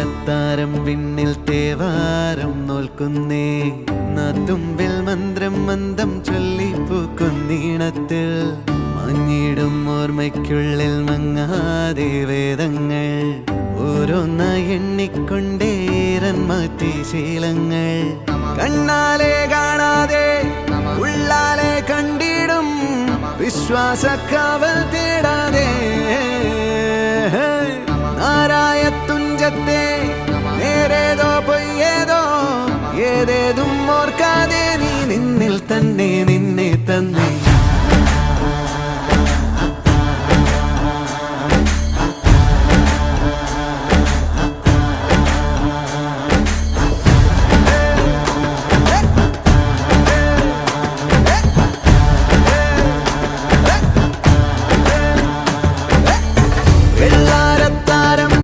അത്താരം വിണ്ണിൽ തേവാരം നോൽക്കുന്നേ നാത്തുമ്പിൽ മന്ത്രം മന്ദം ചൊല്ലിപ്പൂക്കുന്നീണത്തിൽ മഞ്ഞിടും ഓർമ്മയ്ക്കുള്ളിൽ മങ്ങാതെ വേദങ്ങൾ ഓരോന്നായി എണ്ണിക്കൊണ്ടേരൻ മാറ്റി ശീലങ്ങൾ കണ്ണാലെ കാണാതെ ഉള്ളാലെ കണ്ടിടും വിശ്വാസക്കാവൽ തേടാതെ നാരായ തുഞ്ചത്തെ നേരേതോ പൊയ്യേതോ ഏതേതും ഓർക്കാതെ നീ നിന്നിൽ തന്നെ നിന്നെ തന്നെ